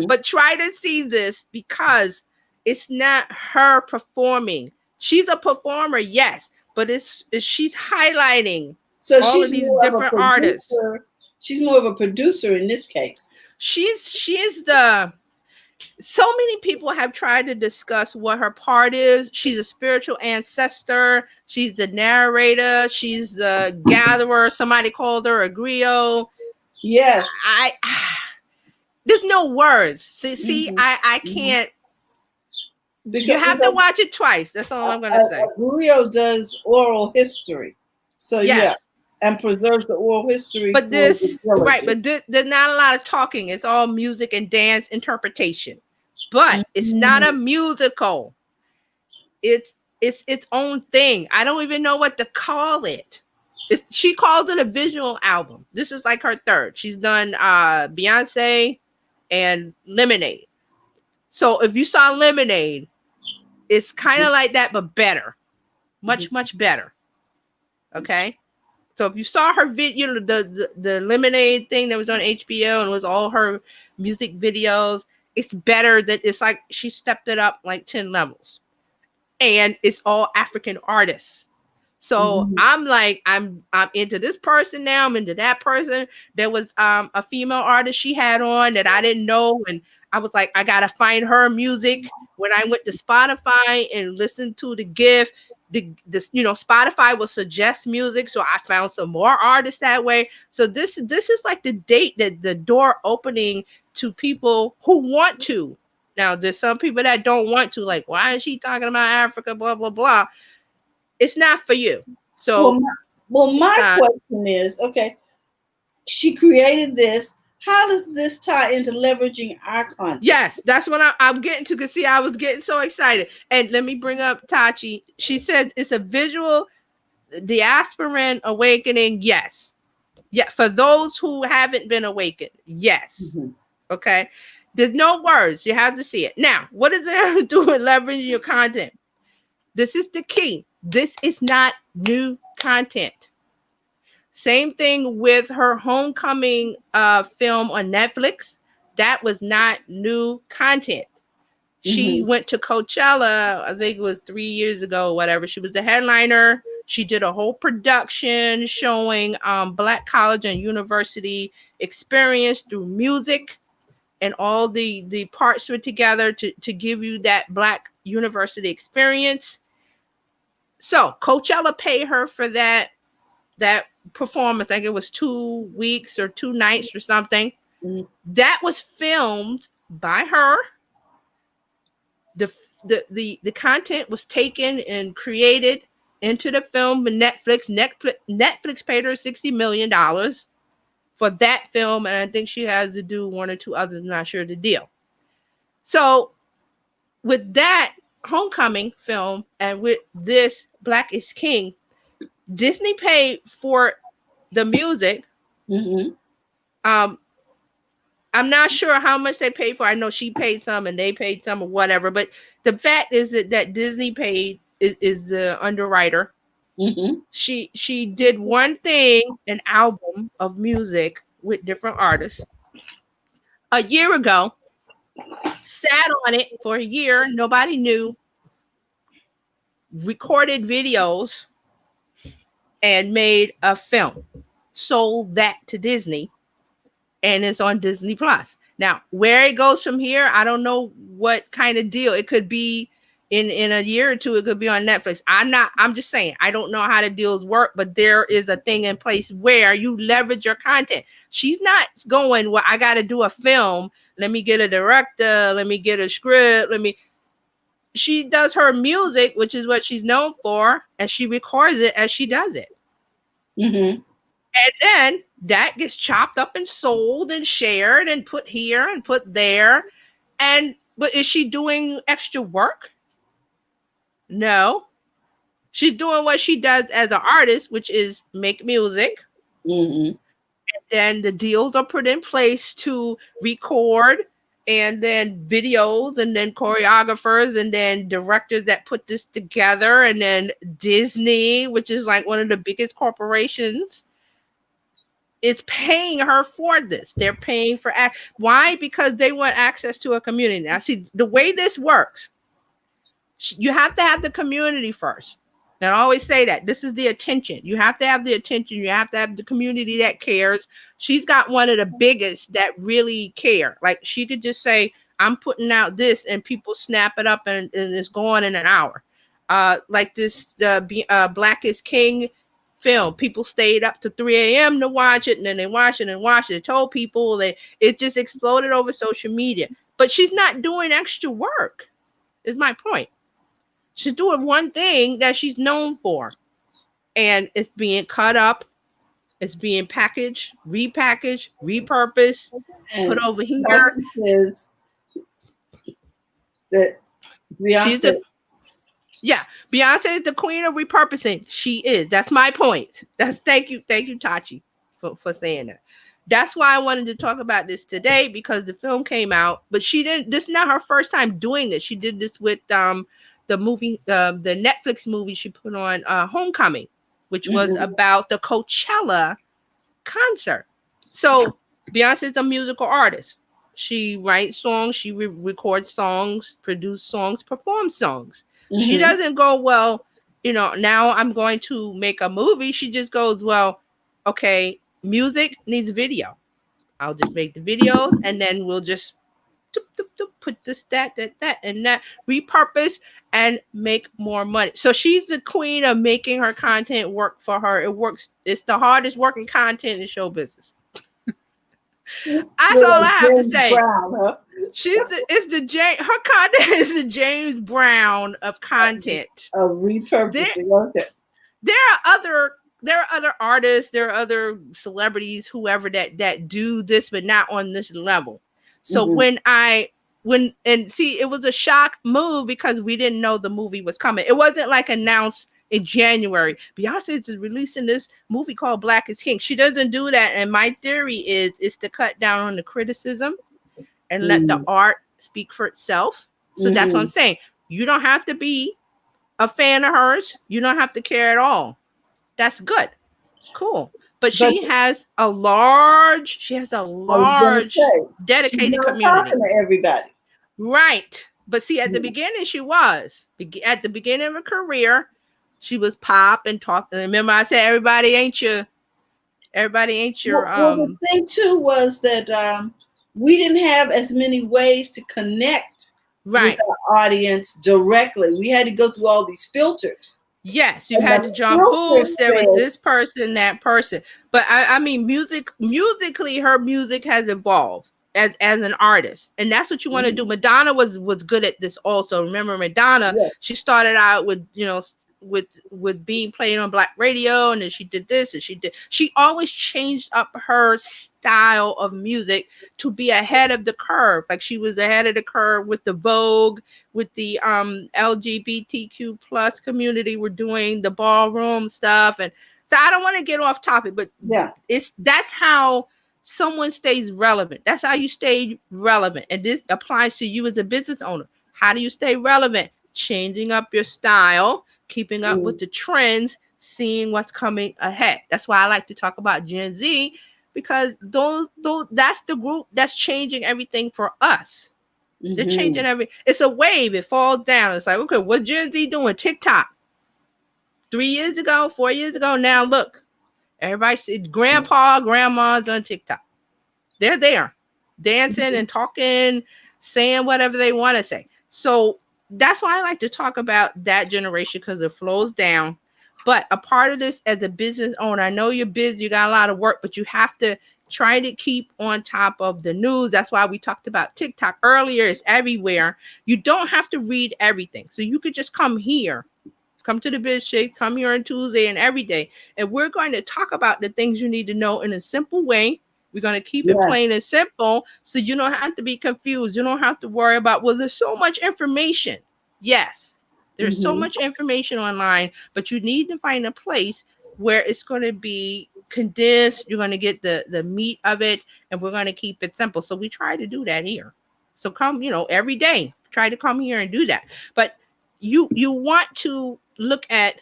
But try to see this, because it's not her performing. She's a performer, yes, but it's she's highlighting So all of she's these more of a different artists. producer. She's more of a producer in this case. She's the so many people have tried to discuss what her part is. She's a spiritual ancestor. She's the narrator. She's the gatherer. Somebody called her a griot. Yes. There's no words. See, Mhm. I Mhm. can't. Because You have to watch it twice. That's all I'm gonna say. Griot does oral history, so Yes. yeah, and preserves the oral history. But for this, the villagers. right? But there's not a lot of talking. It's all music and dance interpretation. But it's not a musical. It's its own thing. I don't even know what to call it. She calls it a visual album. This is like her third. She's done Beyonce and Lemonade. So if you saw Lemonade, it's kind of like that, but better. Much better. Okay. So if you saw her video, the Lemonade thing that was on HBO and was all her music videos, it's better. That it's like she stepped it up like 10 levels. And it's all African artists. So I'm like, I'm into this person now. I'm into that person. There was a female artist she had on that I didn't know, and I was like, I gotta find her music. When I went to Spotify and listened to the GIF, Spotify will suggest music, so I found some more artists that way. So this is like the door opening to people who want to. Now, there's some people that don't want to, like, why is she talking about Africa, blah, blah, blah. It's not for you. So, my question is, okay, she created this. How does this tie into leveraging our content? Yes, that's what I'm getting to. Because see, I was getting so excited. And let me bring up Tachi. She says it's a visual diasporan awakening. Yes. Yeah, for those who haven't been awakened. Yes. Okay. There's no words. You have to see it. Now, what does it have to do with leveraging your content? This is the key. This is not new content. Same thing with her homecoming film on Netflix. That was not new content. She went to Coachella, I think it was 3 years ago or whatever. She was the headliner. She did a whole production showing Black college and university experience through music, and all the parts were together to give you that Black university experience. So Coachella paid her for that performance. I think it was 2 weeks or 2 nights or something. That was filmed by her. The content was taken and created into the film. Netflix paid her $60 million for that film, and I think she has to do 1 or 2 others. I'm not sure the deal. So with that homecoming film and with this Black is King, Disney paid for the music. I'm not sure how much they paid for. I know she paid some and they paid some or whatever, but the fact is that Disney paid is the underwriter. She did one thing, an album of music with different artists. A year ago, sat on it for a year, nobody knew, recorded videos, and made a film. Sold that to Disney, and it's on Disney Plus. Now, where it goes from here, I don't know what kind of deal. It could be in a year or two, it could be on Netflix. I'm just saying, I don't know how the deals work, but there is a thing in place where you leverage your content. She's not going, well, I got to do a film. Let me get a director. Let me get a script. She does her music, which is what she's known for, and she records it as she does it. And then that gets chopped up and sold and shared and put here and put there. But is she doing extra work? No. She's doing what she does as an artist, which is make music. And then the deals are put in place to record, and then videos, and then choreographers, and then directors that put this together, and then Disney, which is like one of the biggest corporations, it's paying her for this. They're paying for why? Because they want access to a community. Now, see, the way this works, you have to have the community first. And I always say that this is the attention. You have to have the attention. You have to have the community that cares. She's got one of the biggest that really care. Like she could just say, I'm putting out this and people snap it up and it's gone in an hour. Like this, the Black is King film. People stayed up to 3 a.m. to watch it, and then they watched it and watched it. They told people that it just exploded over social media. But she's not doing extra work, is my point. She's doing one thing that she's known for, and it's being cut up, it's being packaged, repackaged, repurposed, And put over here. Is that Beyonce? Beyonce is the queen of repurposing. She is. That's my point. Thank you, Tachi, for saying that. That's why I wanted to talk about this today, because the film came out, but she didn't. This is not her first time doing this. She did this with the movie, the Netflix movie she put on, Homecoming, which was about the Coachella concert. So Beyonce is a musical artist. She writes songs, she records songs, produce songs, perform songs. She doesn't go, well, now I'm going to make a movie. She just goes, well, okay, music needs a video. I'll just make the videos, and then we'll just put this, that, and that, repurpose and make more money. So she's the queen of making her content work for her. It works. It's the hardest working content in show business. That's all I have to say. Brown, huh? Her content is the James Brown of content. Repurposing. There are other artists, there are other celebrities, whoever that do this, but not on this level. So it was a shock move because we didn't know the movie was coming. It wasn't like announced in January. Beyonce is releasing this movie called Black is King. She doesn't do that. And my theory is to cut down on the criticism and let the art speak for itself. So that's what I'm saying. You don't have to be a fan of hers. You don't have to care at all. That's good. Cool. But she has a large dedicated community. To everybody. Right. But see, at the beginning, she was. At the beginning of her career, she was pop and talking. Remember, I said everybody ain't your. Well, the thing too was that we didn't have as many ways to connect with our audience directly. We had to go through all these filters. Yes, you had to jump hoops. There was this person, that person. But I mean, musically, her music has evolved as an artist, and that's what you want to do. Madonna was good at this also. Remember, Madonna? Yes. She started out with with being played on Black radio, and then she did this, and she always changed up her style of music to be ahead of the curve. Like she was ahead of the curve with the Vogue, with the LGBTQ plus community. We're doing the ballroom stuff, and so I don't want to get off topic, but that's how someone stays relevant. That's how you stay relevant, and this applies to you as a business owner. How do you stay relevant? Changing up your style, keeping up with the trends, seeing what's coming ahead. That's why I like to talk about Gen Z, because those that's the group that's changing everything for us. They're changing it's a wave, it falls down. It's like, okay, what Gen Z doing? TikTok. 3 years ago, 4 years ago, now look. Everybody see grandpa, grandma's on TikTok. They're there, dancing and talking, saying whatever they want to say. So that's why I like to talk about that generation, because it flows down. But a part of this as a business owner, I know you're busy, you got a lot of work, but you have to try to keep on top of the news. That's why we talked about TikTok earlier. It's everywhere. You don't have to read everything. So you could just come here, come to the Biz Chick, come here on Tuesday and every day. And we're going to talk about the things you need to know in a simple way. We're going to keep it plain and simple, so you don't have to be confused. You don't have to worry about, well, there's so much information. Yes, there's so much information online, but you need to find a place where it's going to be condensed. You're going to get the meat of it, and we're going to keep it simple. So we try to do that here. So come, every day, try to come here and do that. But you want to look at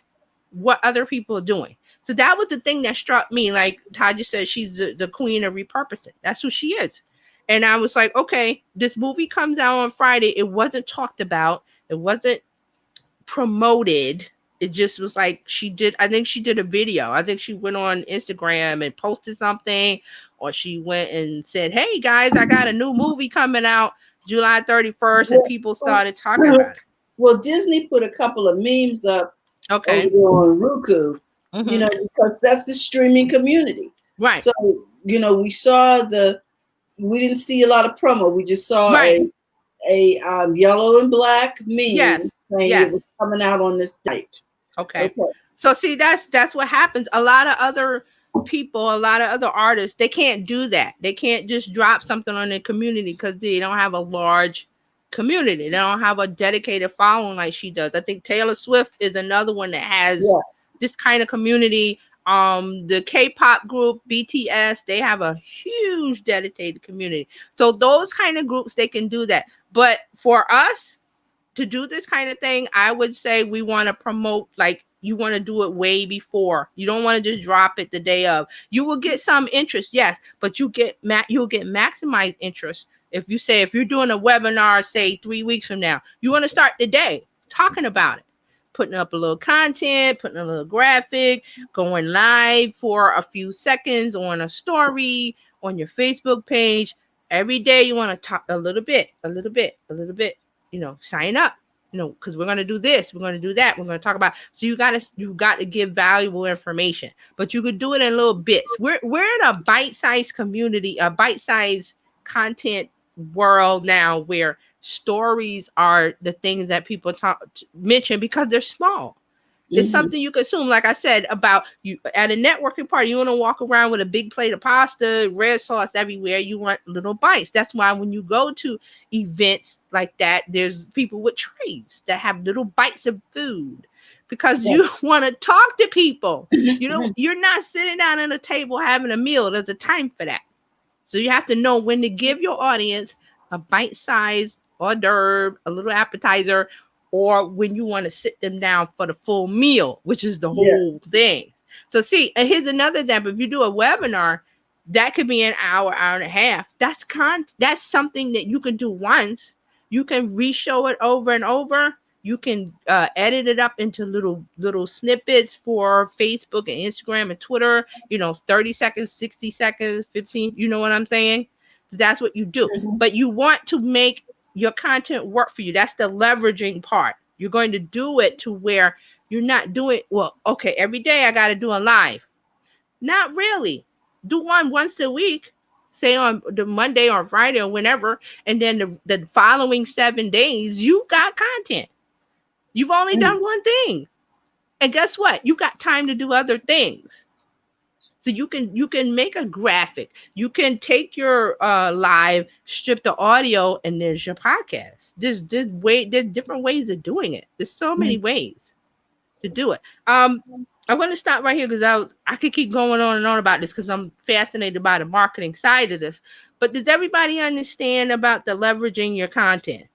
what other people are doing. So that was the thing that struck me. Like Taja said, she's the queen of repurposing. That's who she is. And I was like, okay, this movie comes out on Friday. It wasn't talked about. It wasn't promoted. It just was like I think she did a video. I think she went on Instagram and posted something, or she went and said, "Hey guys, I got a new movie coming out July 31st," and people started talking about it. Well, Disney put a couple of memes up over Okay. there on Roku, because that's the streaming community. Right. So, we didn't see a lot of promo. We just saw a yellow and black meme saying it was coming out on this date. Okay. So see, that's what happens. A lot of other people, a lot of other artists, they can't do that. They can't just drop something on their community because they don't have a large community. They don't have a dedicated following like she does. I think Taylor Swift is another one that has this kind of community. The K-pop group BTS, they have a huge dedicated community. So those kind of groups, they can do that. But for us to do this kind of thing, I would say we want to promote, like, you want to do it way before. You don't want to just drop it the day of. You will get some interest, yes, but you'll get maximized interest. If you're doing a webinar, say 3 weeks from now, you want to start the day talking about it, putting up a little content, putting a little graphic, going live for a few seconds on a story, on your Facebook page. Every day you want to talk a little bit, sign up, because we're going to do this, we're going to do that, we're going to talk about. So you got to give valuable information, but you could do it in little bits. We're in a bite-sized community, a bite-sized content world now, where stories are the things that people mention because they're small. It's something you consume. Like I said, about you at a networking party, you want to walk around with a big plate of pasta, red sauce everywhere. You want little bites. That's why when you go to events like that, there's people with trays that have little bites of food, because you want to talk to people. You're not sitting down at a table having a meal. There's a time for that. So you have to know when to give your audience a bite-sized hors d'oeuvre, a little appetizer, or when you want to sit them down for the full meal, which is the whole thing. So see, and here's another example. If you do a webinar, that could be an hour and a half. That's something that you can do once. You can re-show it over and over. You can edit it up into little snippets for Facebook and Instagram and Twitter, 30 seconds, 60 seconds, 15, you know what I'm saying? That's what you do. But you want to make your content work for you. That's the leveraging part. You're going to do it to where you're not doing, every day I got to do a live. Not really. Do one once a week, say on the Monday or Friday or whenever, and then the following 7 days, you got content. You've only done one thing. And guess what? You got time to do other things. So you can make a graphic. You can take your live, strip the audio, and there's your podcast. There's different ways of doing it. There's so many ways to do it. I'm going to stop right here because I could keep going on and on about this because I'm fascinated by the marketing side of this. But does everybody understand about the leveraging your content?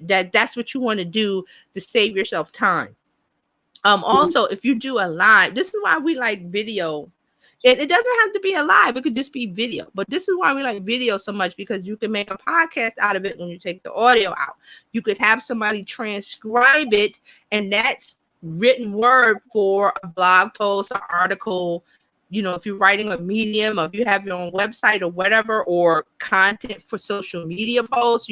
That's what you want to do to save yourself time. Also, if you do a live, this is why we like video. It doesn't have to be a live. It could just be video. But this is why we like video so much, because you can make a podcast out of it when you take the audio out. You could have somebody transcribe it, and that's written word for a blog post, an article. If you're writing a Medium, or if you have your own website or whatever, or content for social media posts,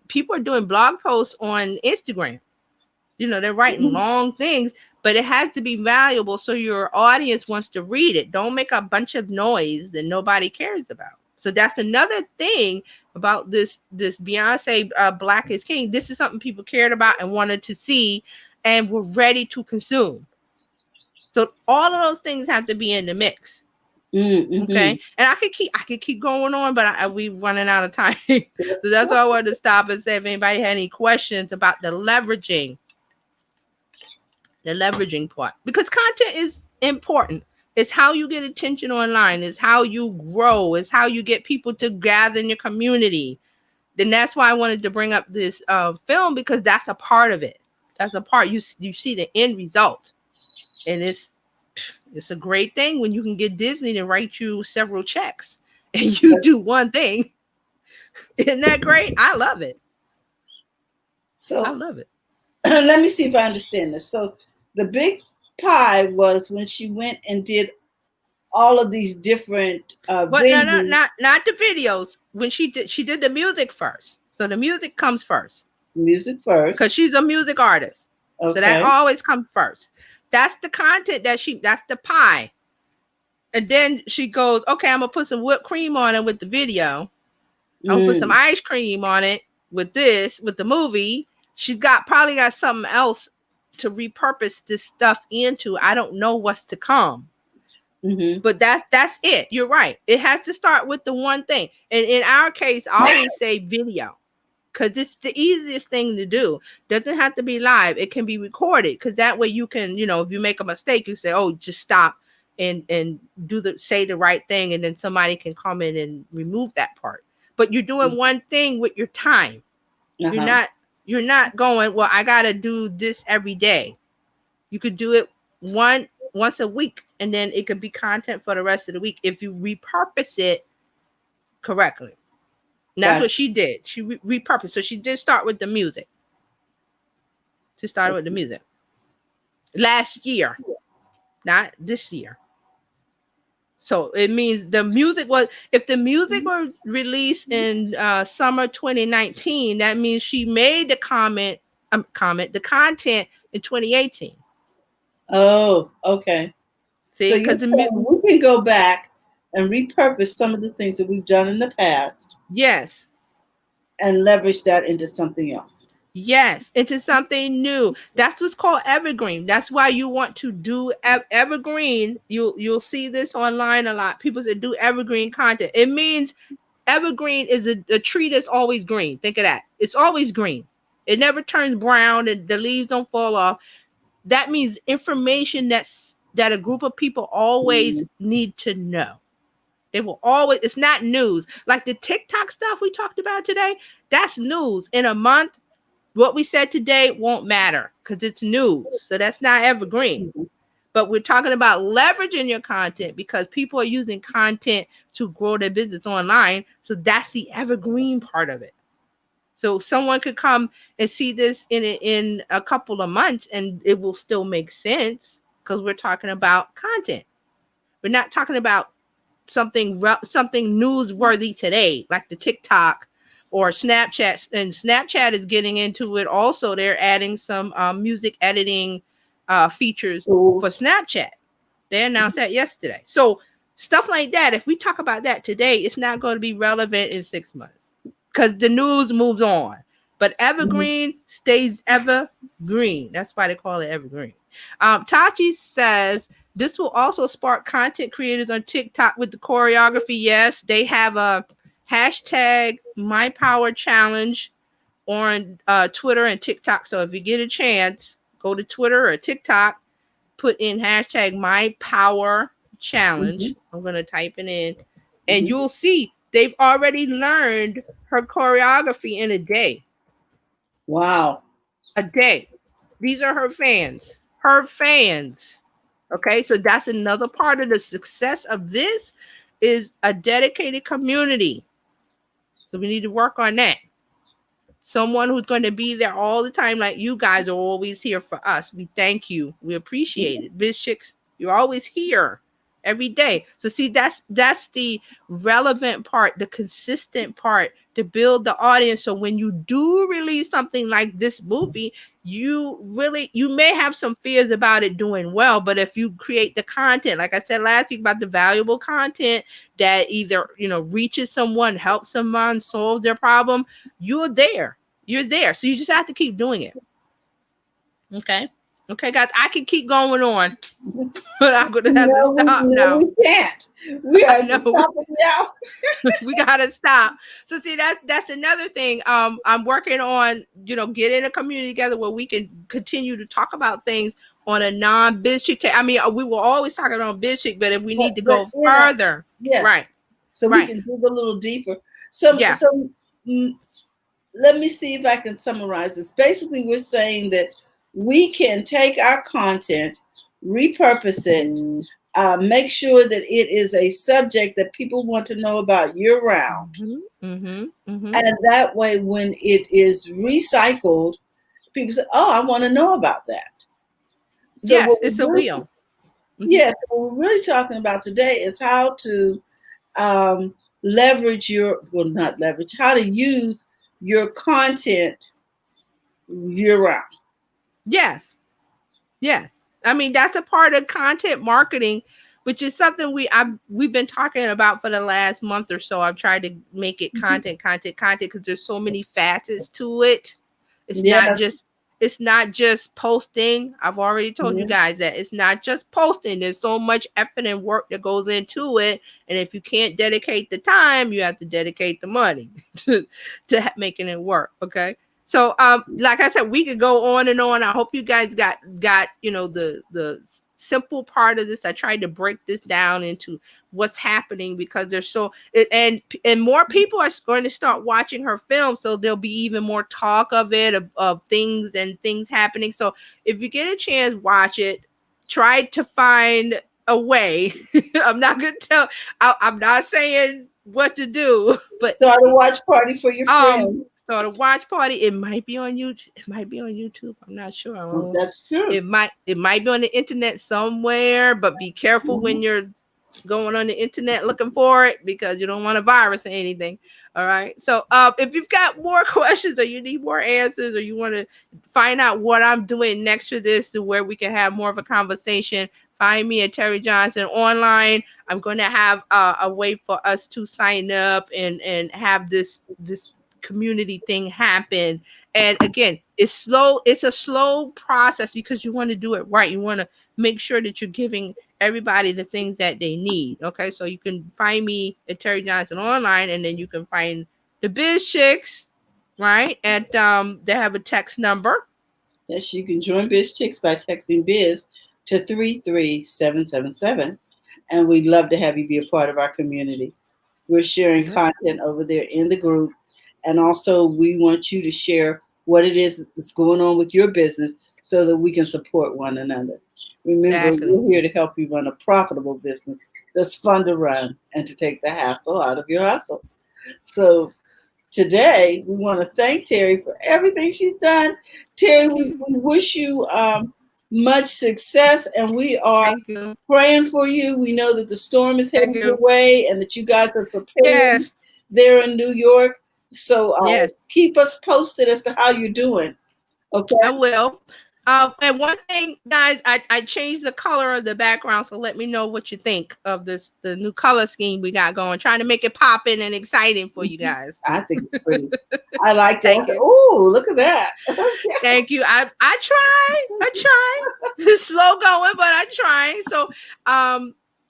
people are doing blog posts on Instagram. They're writing long things, but it has to be valuable so your audience wants to read it. Don't make a bunch of noise that nobody cares about. So that's another thing about this Beyonce Black is King. This is something people cared about and wanted to see and were ready to consume. So all of those things have to be in the mix. Okay, and I could keep going on, but we're running out of time. So that's why I wanted to stop and say if anybody had any questions about the leveraging part, because content is important. It's how you get attention online. It's how you grow. It's how you get people to gather in your community. Then that's why I wanted to bring up this film, because that's a part of it. That's a part. You see the end result, and it's a great thing when you can get Disney to write you several checks and you do one thing. Isn't that great? I love it. So I love it. Let me see if I understand this. So The big pie was when she went and did all of these different But no, venues. not the videos. When she did the music first. So the music comes first. Music Because first. she's a music artist. So that Okay. always comes first. That's the content that's the pie. And then she goes, okay, I'm gonna put some whipped cream on it with the video. I'm gonna put some ice cream on it with the movie. She's probably got something else to repurpose this stuff into. I don't know what's to come. Mm-hmm. But that's it. You're right. It has to start with the one thing. And in our case, I always say video, because it's the easiest thing to do. Doesn't have to be live. It can be recorded, because that way you can, if you make a mistake, you say, oh, just stop and say the right thing, and then somebody can come in and remove that part. But you're doing one thing with your time. You're not going, well, I gotta do this every day. You could do it once a week, and then it could be content for the rest of the week if you repurpose it correctly. And that's what she did. She repurposed. So she did start with the music. She started with the music last year, not this year. So it means the music was, if the music was released in summer 2019, that means she made the content in 2018. Oh, okay. See, because we can go back and repurpose some of the things that we've done in the past. Yes. And leverage that into something else. Yes, into something new. That's what's called evergreen. That's why you want to do evergreen. You'll see this online a lot. People say do evergreen content. It means evergreen is a tree that's always green. Think of that. It's always green. It never turns brown and the leaves don't fall off. That means information that a group of people always need to know. They will always, it's not news. Like the TikTok stuff we talked about today, that's news. In a month, what we said today won't matter because it's news. So that's not evergreen. But we're talking about leveraging your content because people are using content to grow their business online. So that's the evergreen part of it. So someone could come and see this in a couple of months and it will still make sense because we're talking about content. We're not talking about something newsworthy today, like the TikTok or Snapchat. And Snapchat is getting into it also. They're adding some music editing features for Snapchat. They announced that yesterday. So stuff like that, if we talk about that today, it's not going to be relevant in 6 months because the news moves on. But evergreen stays evergreen. That's why they call it evergreen. Tachi says, this will also spark content creators on TikTok with the choreography. Yes, they have a hashtag #MyPowerChallenge on Twitter and TikTok. So if you get a chance, go to Twitter or TikTok, put in hashtag #MyPowerChallenge. I'm going to type it in, and you'll see they've already learned her choreography in a day. Wow. A day. These are her fans. Okay, so that's another part of the success of this is a dedicated community. So we need to work on that. Someone who's going to be there all the time, like you guys are always here for us. We thank you. We appreciate it. Biz Chicks, you're always here every day. So see, that's the relevant part, the consistent part to build the audience. So when you do release something like this movie, you may have some fears about it doing well, but if you create the content, like I said last week about the valuable content that either reaches someone, helps someone, solves their problem, you're there. So you just have to keep doing it. Okay, guys, I can keep going on, but I'm going to have to stop now. We can't. We are now. We got to stop. So see, that's another thing. I'm working on, getting a community together where we can continue to talk about things on a non-biz chick. I mean, we were always talking about biz chick, but if we need to go further, yes. Right. So we can dig a little deeper. So let me see if I can summarize this. Basically, we're saying that we can take our content, repurpose it, make sure that it is a subject that people want to know about year-round. And that way, when it is recycled, people say, oh, I want to know about that. So Yes, what it's a we're really, wheel. yes, what we're really talking about today is how to leverage not leverage, how to use your content year round. Yes. Yes. I mean, that's a part of content marketing, which is something we've been talking about for the last month or so. I've tried to make it content because there's so many facets to it. It's not Yes. just posting. I've already told you guys that it's not just posting. There's so much effort and work that goes into it. And if you can't dedicate the time, you have to dedicate the money to making it work. Okay. So, like I said, we could go on and on. I hope you guys got the simple part of this. I tried to break this down into what's happening because there's and more people are going to start watching her film, so there'll be even more talk of it, of things happening. So, if you get a chance, watch it. Try to find a way. I'm not gonna tell. I'm not saying what to do, but start a watch party for your friends. Start a watch party. It might be on YouTube. It might be on YouTube. I'm not sure. That's true. It might be on the internet somewhere, but be careful when you're going on the internet looking for it because you don't want a virus or anything. All right. So if you've got more questions or you need more answers or you want to find out what I'm doing next for this to where we can have more of a conversation, find me at Terry Johnson online. I'm going to have a way for us to sign up and have this community thing happen. And again, it's a slow process because you want to do it right. You want to make sure that you're giving everybody the things that they need. Okay, so you can find me at Terry Johnson online, and then you can find the Biz Chicks, right? At they have a text number. Yes, you can join Biz Chicks by texting Biz to 33777, and we'd love to have you be a part of our community. We're sharing content over there in the group. And also, we want you to share what it is that's going on with your business so that we can support one another. Remember, we're here to help you run a profitable business that's fun to run and to take the hassle out of your hustle. So today, we want to thank Terry for everything she's done. Terry, we wish you much success, and we are praying for you. We know that the storm is heading your way and that you guys are preparing there in New York. So keep us posted as to how you're doing. Okay. I will. And one thing, guys, I changed the color of the background, so let me know what you think of the new color scheme we got going. Trying to make it popping and exciting for you guys. I think it's pretty. I like that. Oh, look at that. Thank you. I try. It's slow going, but I'm trying. So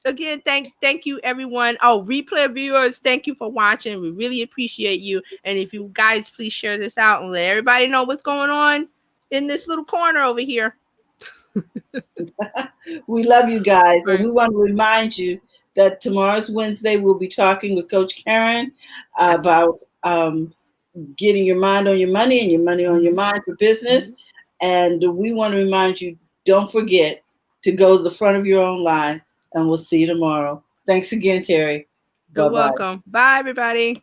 again, thank you everyone. Oh, replay viewers, thank you for watching. We really appreciate you. And if you guys please share this out and let everybody know what's going on in this little corner over here. We love you guys. And we want to remind you that tomorrow's Wednesday, we'll be talking with Coach Karen about getting your mind on your money and your money on your mind for business. And we want to remind you, don't forget to go to the front of your own line, and we'll see you tomorrow. Thanks again, Terry. You're welcome. Bye, everybody.